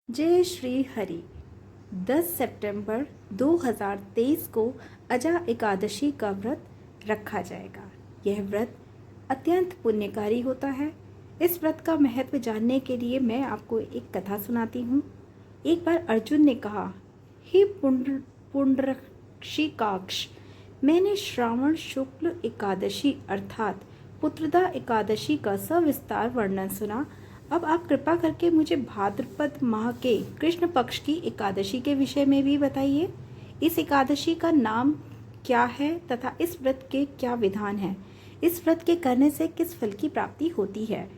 जय श्री हरि। 10 सितंबर 2023 को अजा एकादशी का व्रत रखा जाएगा। यह व्रत अत्यंत पुण्यकारी होता है। इस व्रत का महत्व जानने के लिए मैं आपको एक कथा सुनाती हूँ। एक बार अर्जुन ने कहा, हे पुंडरीकाक्ष, मैंने श्रावण शुक्ल एकादशी अर्थात पुत्रदा एकादशी का सविस्तार वर्णन सुना। अब आप कृपा करके मुझे भाद्रपद माह के कृष्ण पक्ष की एकादशी के विषय में भी बताइए। इस एकादशी का नाम क्या है तथा इस व्रत के क्या विधान है? इस व्रत के करने से किस फल की प्राप्ति होती है?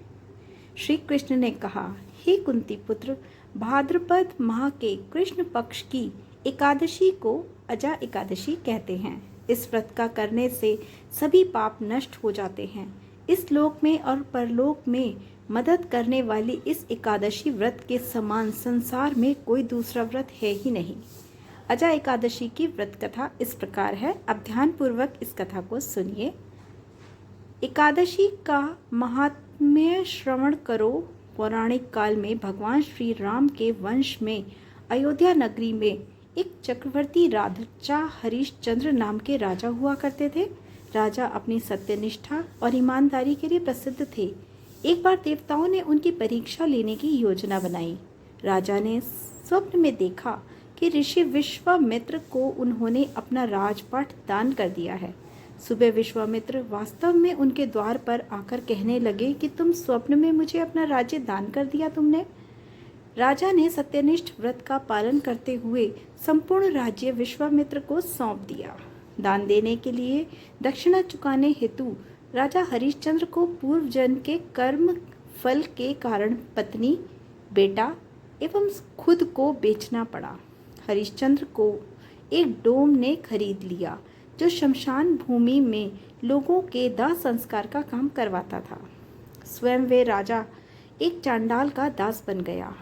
श्री कृष्ण ने कहा, हे कुंती पुत्र, भाद्रपद माह के कृष्ण पक्ष की एकादशी को अजा एकादशी कहते हैं। इस व्रत का करने से सभी पाप नष्ट हो जाते हैं। इस लोक में और परलोक में मदद करने वाली इस एकादशी व्रत के समान संसार में कोई दूसरा व्रत है ही नहीं। अजा एकादशी की व्रत कथा इस प्रकार है। अब ध्यान पूर्वक इस कथा को सुनिए। एकादशी का महात्म्य श्रवण करो। पौराणिक काल में भगवान श्री राम के वंश में अयोध्या नगरी में एक चक्रवर्ती राजा हरिश्चंद्र नाम के राजा हुआ करते थे। राजा अपनी सत्यनिष्ठा और ईमानदारी के लिए प्रसिद्ध थे। एक बार देवताओं ने उनकी परीक्षा लेने की योजना बनाई। राजा ने स्वप्न में देखा कि ऋषि विश्वामित्र को उन्होंने अपना राजपाट दान कर दिया है। सुबह विश्वामित्र वास्तव में उनके द्वार पर आकर कहने लगे कि तुम स्वप्न में मुझे अपना राज्य दान कर दिया तुमने। राजा ने सत्यनिष्ठ व्रत का पालन करते हुए संपूर्ण राज्य विश्वामित्र को सौंप दिया। दान देने के लिए दक्षिणा चुकाने हेतु राजा हरिश्चंद्र को पूर्व जन्म के कर्म फल के कारण पत्नी, बेटा एवं खुद को बेचना पड़ा। हरिश्चंद्र को एक डोम ने खरीद लिया जो शमशान भूमि में लोगों के दाह संस्कार का काम करवाता था। स्वयं वे राजा एक चांडाल का दास बन गया।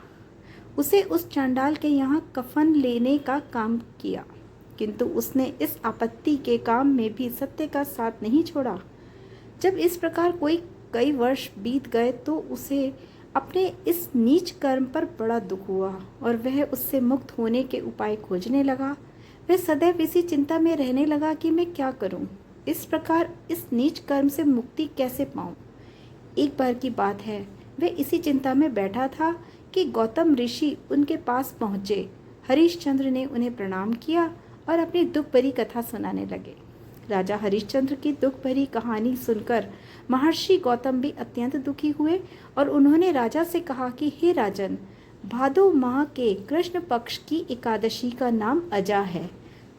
उसे उस चांडाल के यहाँ कफन लेने का काम किया, किंतु उसने इस आपत्ति के काम में भी सत्य का साथ नहीं छोड़ा। जब इस प्रकार कई वर्ष बीत गए तो उसे अपने इस नीच कर्म पर बड़ा दुख हुआ और वह उससे मुक्त होने के उपाय खोजने लगा। वह सदैव इसी चिंता में रहने लगा कि मैं क्या करूं, इस प्रकार इस नीच कर्म से मुक्ति कैसे पाऊं। एक बार की बात है, वह इसी चिंता में बैठा था कि गौतम ऋषि उनके पास पहुंचे। हरिश्चंद्र ने उन्हें प्रणाम किया और अपनी दुख भरी कथा सुनाने लगे। राजा हरिश्चंद्र की दुख भरी कहानी सुनकर महर्षि गौतम भी अत्यंत दुखी हुए और उन्होंने राजा से कहा कि हे राजन, भादो माह के कृष्ण पक्ष की एकादशी का नाम अजा है।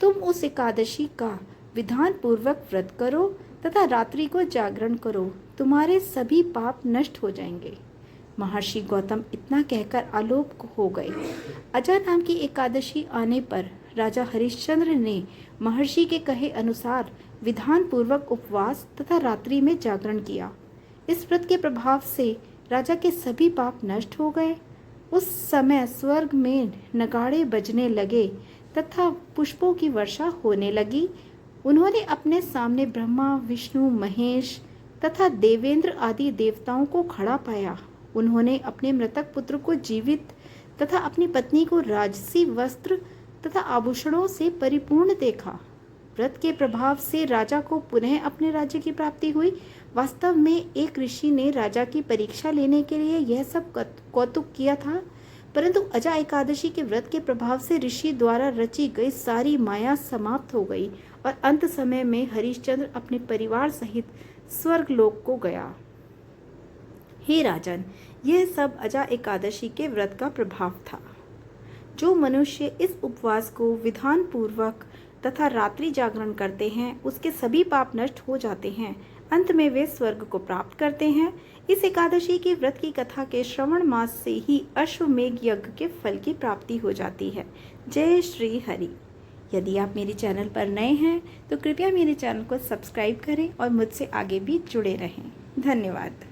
तुम उस एकादशी का विधान पूर्वक व्रत करो तथा रात्रि को जागरण करो, तुम्हारे सभी पाप नष्ट हो जाएंगे। महर्षि गौतम इतना कहकर आलोक हो गए। अजा नाम की एकादशी आने पर राजा हरिश्चंद्र ने महर्षि के कहे अनुसार विधान पूर्वक उपवास तथा रात्रि में जागरण किया। इस व्रत के प्रभाव से राजा के सभी पाप नष्ट हो गए। उस समय स्वर्ग में नगाड़े बजने लगे तथा पुष्पों की वर्षा होने लगी। उन्होंने अपने सामने ब्रह्मा, विष्णु, महेश तथा देवेंद्र आदि देवताओं को खड़ा पाया। उन्होंने अपने मृतक पुत्र को जीवित तथा अपनी पत्नी को राजसी वस्त्र तथा आभूषणों से परिपूर्ण देखा। व्रत के प्रभाव से राजा को पुनः अपने राज्य की प्राप्ति हुई। वास्तव में एक ऋषि ने राजा की परीक्षा लेने के लिए यह सब कौतुक किया था, परंतु अजा एकादशी के व्रत के प्रभाव से ऋषि द्वारा रची गई सारी माया समाप्त हो गई और अंत समय में हरिश्चंद्र अपने परिवार सहित स्वर्गलोक को गया। हे राजन, यह सब अजा एकादशी के व्रत का प्रभाव था। जो मनुष्य इस उपवास को विधान पूर्वक तथा रात्रि जागरण करते हैं, उसके सभी पाप नष्ट हो जाते हैं। अंत में वे स्वर्ग को प्राप्त करते हैं। इस एकादशी की व्रत की कथा के श्रवण मास से ही अश्वमेघ यज्ञ के फल की प्राप्ति हो जाती है। जय श्री हरि। यदि आप मेरे चैनल पर नए हैं तो कृपया मेरे चैनल को सब्सक्राइब करें और मुझसे आगे भी जुड़े रहें। धन्यवाद।